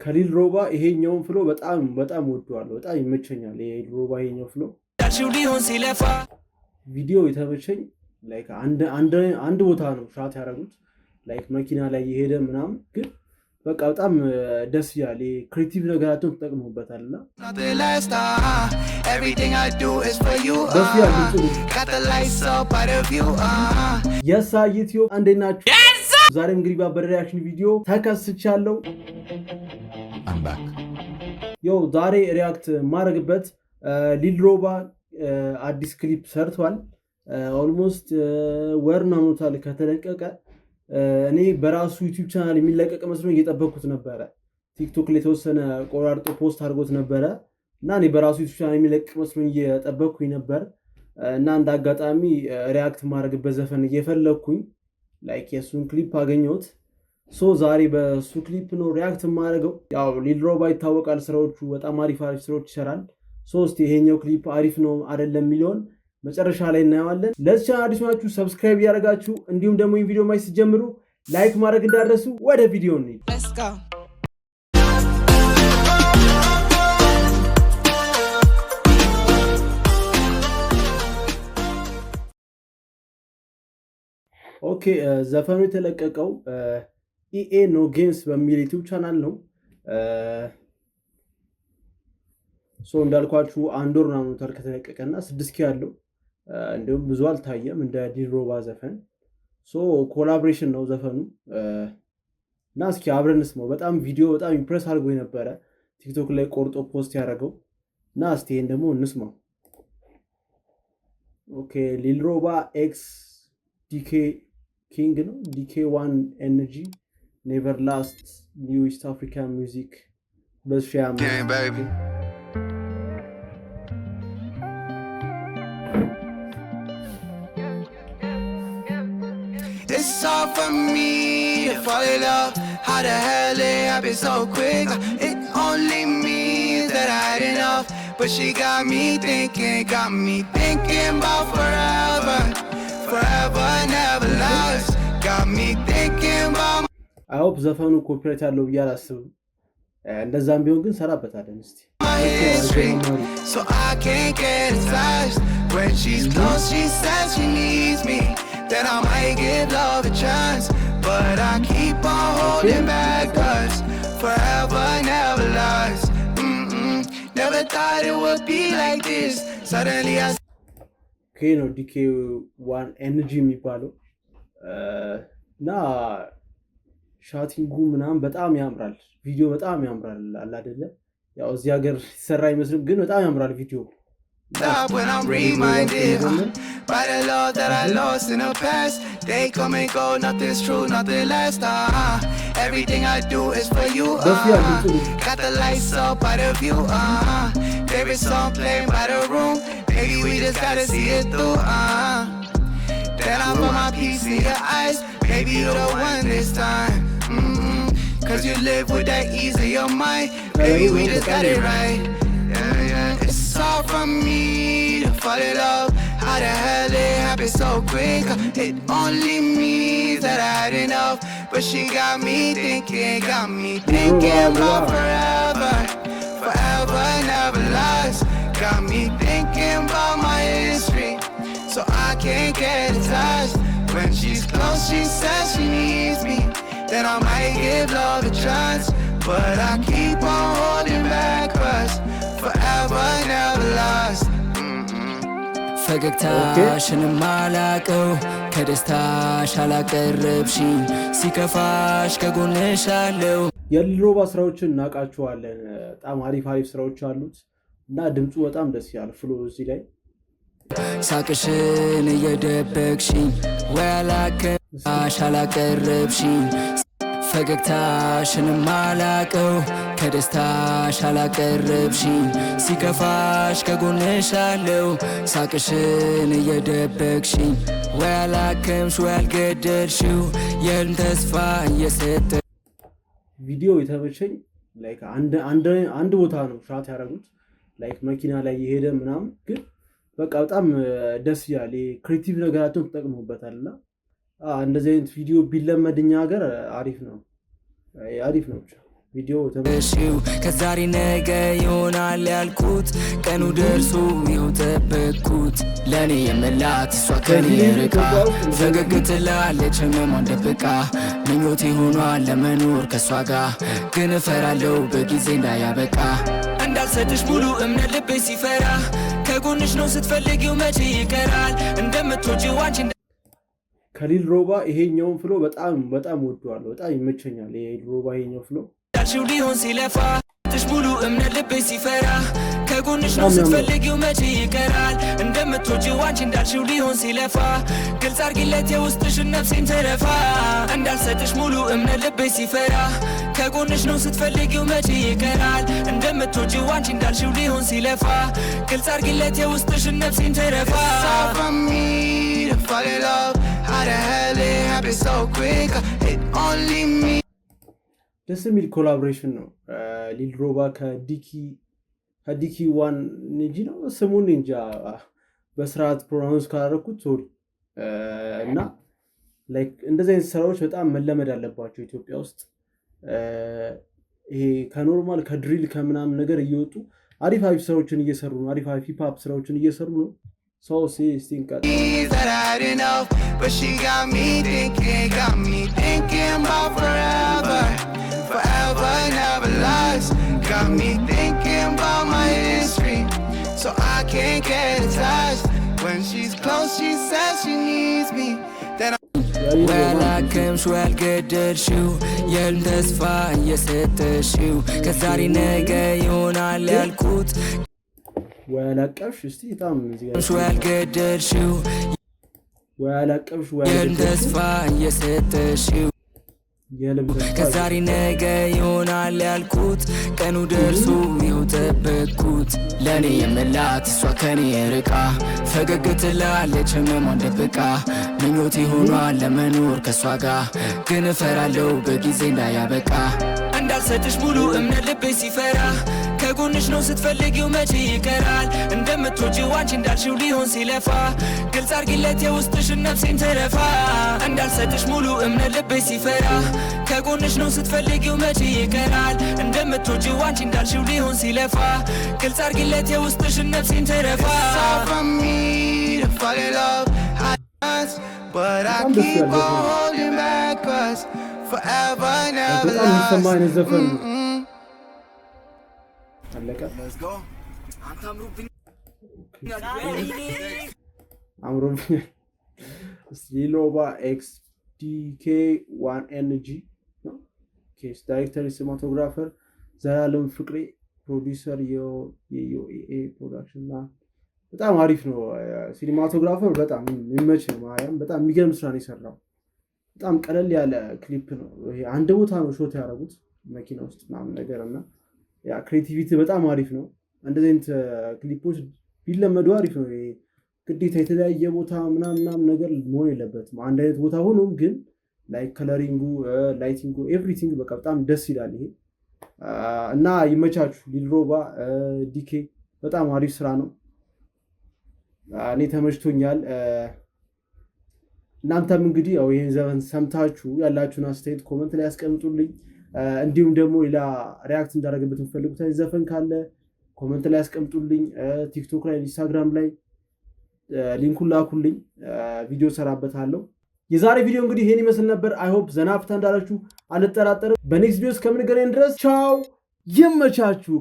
ከሊል ሮባ ይሄኛውን ፍሎ በጣም ወደዋለሁ። በጣም ይመቸኛል። የሊል ሮባ ይሄኛው ፍሎ ቪዲዮ የተመቸኝ ላይክ አንድ ቦታ ነው ሻት ያደረጉት ላይክ መኪና ላይ የሄደ ምናምን ግን በቃ በጣም ደስ ያለ ክሬቲቭ ነገራቸውን ተጠቅመውበታል እና የሳ ዩቲዩብ እንዴት ናችሁ? ዛሬም እንግዲህ ባበደ ሪያክሽን ቪዲዮ ተከስቻለሁ። ያው ዛሬ ሪያክት ማድረግበት ሊል ሮባ አዲስ ክሊፕ ሰርቷል። ኦልሞስት ወር ነው ሆኖታል ከተለቀቀ። እኔ በራሱ ዩቲዩብ ቻናል የሚለቀቅ መስሎኝ እየጠበቅኩት ነበረ። ቲክቶክ ላይ የተወሰነ ቆራርጦ ፖስት አድርጎት ነበረ እና እኔ በራሱ ዩቲዩብ ቻናል የሚለቀቅ መስሎኝ እየጠበቅኩኝ ነበር እና እንደ አጋጣሚ ሪያክት ማድረግበት ዘፈን እየፈለግኩኝ ላይክ የእሱን ክሊፕ አገኘሁት። ሶ ዛሬ በሱ ክሊፕ ነው ሪያክት ማድረገው። ያው ሊል ሮባ ይታወቃል፣ ስራዎቹ በጣም አሪፍ ስራዎች ይሰራል። ሶስት ይሄኛው ክሊፕ አሪፍ ነው አይደለም የሚለውን መጨረሻ ላይ እናየዋለን። ለዚህ ቻናል አዲስ ናችሁ ሰብስክራይብ ያደርጋችሁ፣ እንዲሁም ደግሞ ይህ ቪዲዮ ማየት ሲጀምሩ ላይክ ማድረግ እንዳትረሱ። ወደ ቪዲዮ እንሂድ። ኦኬ ዘፈኑ የተለቀቀው ኢኤ ኖ ጌምስ በሚል ዩቲዩብ ቻናል ነው። ሶ እንዳልኳችሁ አንድ ወር ምናምን ሆኖታል ከተለቀቀና 6K ያለው እንዲሁም ብዙ አልታየም እንደ ሊል ሮባ ዘፈን። ሶ ኮላቦሬሽን ነው ዘፈኑ እና እስኪ አብረን እንስማው። በጣም ቪዲዮ በጣም ኢምፕረስ አድርጎ የነበረ ቲክቶክ ላይ ቆርጦ ፖስት ያደረገው እና እስቲ ይሄን ደግሞ እንስማው። ኦኬ ሊል ሮባ ኤክስ ዲኬ ኪንግ ነው። ዲኬ1 ኤነርጂ ኔቨር ላስት ኒው ኢስት አፍሪካን ሚውዚክ በሻም It's hard for me to fall in love. How the hell it happened so quick? It only me that I had enough. But she got me thinking about forever. Forever, never lost. Got me thinking about I hope ዘፈኑ ኮፒራይት ያለው ብዬ አላስብም። እንደዛም ቢሆን ግን ሰራበታለን እስቲ። So I can't get attached. When she's close, she says she needs me. Then I might give love a chance, but I keep on holding back 'cause forever never lasts. Never thought it would be like this. Suddenly I ነው ዲኬ1 ኤነርጂ የሚባለው እና ሻቲንጉ ምናምን በጣም ያምራል። ቪዲዮ በጣም ያምራል አለ አይደለ? ያው እዚህ ሀገር ሲሰራ አይመስልም ግን በጣም ያምራል ቪዲዮ። when I'm reminded by the love that I lost in the past. They come and go, nothing's true, nothing lasts. Everything I do is for you. Got the lights up by the view. Favorite song playing by the room. Baby, we just gotta see it through. Then I put my piece in your eyes. Baby, you're the one this time. 'Cause you live with that ease in your mind. Baby, we just got it right. Yeah. It's hard for me to fall in love. How the hell it happened so quick? It only me that I had enough. But she got me thinking about forever. Forever, never lost. Got me thinking about my history. So I can't get attached. When she's close, she says she needs me. Then I might give love a chance, but I keep on holding back 'cause forever never lasts. ፈገግታሽን ማላቀው ከደስታሽ አላቀረብሽኝ ሲከፋሽ ከጎንሽ አለው። የሊል ሮባ ስራዎችን እናውቃቸዋለን። በጣም አሪፍ ስራዎች አሉት እና ድምፁ በጣም ደስ ያለ ፍሎ እዚህ ላይ ሳቅሽን እየደበቅሽኝ ወይ አላከሽ አላቀረብሽኝ ፈገግታሽን ማላቀው ከደስታሽ አላቀረብሽኝ ሲከፋሽ ከጎንሽ አለው ሳቅሽን እየደበቅሽኝ ወይ አላከምሽ ወይ አልገደልሽው የህልም ተስፋ እየሰጠ ቪዲዮ የተመቸኝ ላይክ አንድ ቦታ ነው ሻት ያደረጉት ላይክ መኪና ላይ የሄደ ምናምን ግን በቃ በጣም ደስ ያለ ክሬቲቭ ነገራቸውን ተጠቅመውበታልና እንደዚህ አይነት ቪዲዮ ቢለመድኛ ሀገር አሪፍ ነው ብቻ ቪዲዮ ተበሽው ከዛሬ ነገ ይሆናል ያልኩት ቀኑ ደርሶ ይውጠበኩት ለኔ የመላት እሷ ከኔ ርቃ ፈገግ ትላለች ህመሟን ደብቃ ምኞቴ ሆኗል ለመኖር ከሷ ጋር ግን እፈራለሁ በጊዜ እንዳያበቃ እንዳልሰጥሽ ሙሉ እምነት ልቤ ሲፈራ ከጎንሽ ነው ስትፈልጊው መቼ ይቀራል እንደምትወጂው አንቺ ከሊል ሮባ ይሄኛውን ፍሎ በጣም ወደዋለሁ በጣም ይመቸኛል የሊል ሮባ ይሄኛው ፍሎ እንዳልሽው ሊሆን ሲለፋ ትሽ ሙሉ እምነት ልቤ ሲፈራ ከጎንሽ ነው ስትፈልጊው መቼ ይቀራል እንደምትወጂው አንቺ እንዳልሽው ሊሆን ሲለፋ ግልጽ አርጊለት የውስጥሽን ነፍሴን ተረፋ እንዳልሰጥሽ ሙሉ እምነት ልቤ ሲፈራ ከጎንሽ ነው ስትፈልጊው መቼ ይቀራል እንደምትወጂው አንቺ እንዳልሽው ሊሆን ሲለፋ ግልጽ አርጊለት የውስጥሽን ነፍሴን ተረፋ ደስ የሚል ኮላቦሬሽን ነው ሊል ሮባ ከዲኪ ዋን እንጂ ነው ስሙን እንጃ በስርዓት ፕሮናውንስ ካላደረኩት ሶሪ እና ላይክ እንደዚህ አይነት ስራዎች በጣም መለመድ አለባቸው ኢትዮጵያ ውስጥ ይሄ ከኖርማል ከድሪል ከምናምን ነገር እየወጡ አሪፍ ስራዎችን እየሰሩ ነው አሪፍ ሂፕ ሆፕ ስራዎችን እየሰሩ ነው So that I didn't know, but she got me thinking about forever, never lost. Got me thinking about my history, so I can't get attached. When she's close, she says she needs me. Then ወላከምሽ ያልገደልሽው የህልም ተስፋ እየሰጠሽው ከዛሬ ነገ ይሆናል ያልኩት ወላቀብሽ እስቲ በጣም ያልገደልሽው ወላቀብሽ የህልም ተስፋ እየሰጠሽው ከዛሬ ነገ ይሆናል ያልኩት ቀኑ ደርሶ ይውጠበኩት ለኔ የመላት እሷ ከኔ ርቃ ፈገግ ትላለች ህመሟን ደብቃ ምኞቴ ሆኗል ለመኖር ከሷ ጋር ግን እፈራለሁ በጊዜ እንዳያበቃ እንዳልሰጥሽ ሙሉ እምነት ልቤ ሲፈራ ከጎንሽ ነው ስትፈልጊው መቼ ይቀራል እንደምትወጂው አንቺ እንዳልሽው ሊሆን ሲለፋ ግልጽ አርጊለት የውስጥሽን ነፍሴን ተረፋ እንዳልሰጥሽ ሙሉ እምነት ልቤ ሲፈራ ከጎንሽ ነው ስትፈልጊው መቼ ይቀራል እንደምትወጂው አንቺ እንዳልሽው ሊሆን ሲለፋ ግልጽ አርጊለት የውስጥሽን ነፍሴን ተረፋ But I keep on holding back cause forever never lost. Let's go. አምሮብኛል ሊል ሮባ XDK1NG ኬስ ዳይሬክተር ሲኒማቶግራፈር ዘላለም ፍቅሬ ፕሮዲውሰር የዮኤ ፕሮዳክሽን እና በጣም አሪፍ ነው ሲኒማቶግራፈር በጣም የሚመች ነው ማርያም በጣም የሚገርም ስራ ነው የሰራው በጣም ቀለል ያለ ክሊፕ ነው ይሄ አንድ ቦታ ነው ሾት ያደረጉት መኪና ውስጥ ምናምን ነገርና ያ ክሬቲቪቲ በጣም አሪፍ ነው እንደዚህ አይነት ክሊፖች ቢለመዱ አሪፍ ነው ይሄ ግዴታ የተለያየ ቦታ ምናምን ነገር መሆን የለበትም አንድ አይነት ቦታ ሆኖም ግን ላይክ ከለሪንጉ ላይቲንጉ ኤቭሪቲንግ በቃ በጣም ደስ ይላል ይሄ እና ይመቻችሁ ሊል ሮባ ዲኬ በጣም አሪፍ ስራ ነው እኔ ተመችቶኛል እናንተም እንግዲህ ያው ይሄን ዘፈን ሰምታችሁ ያላችሁን አስተያየት ኮሜንት ላይ ያስቀምጡልኝ እንዲሁም ደግሞ ሌላ ሪአክት እንዳደረግበት የምትፈልጉት ዘፈን ካለ ኮሜንት ላይ ያስቀምጡልኝ ቲክቶክ ላይ ኢንስታግራም ላይ ሊንኩን ላኩልኝ ቪዲዮ ሰራበታለሁ የዛሬ ቪዲዮ እንግዲህ ይሄን ይመስል ነበር አይ ሆፕ ዘናፍታ እንዳላችሁ አልጠራጠርም በኔክስት ቪዲዮ እስከምንገናኝ ድረስ ቻው ይመቻችሁ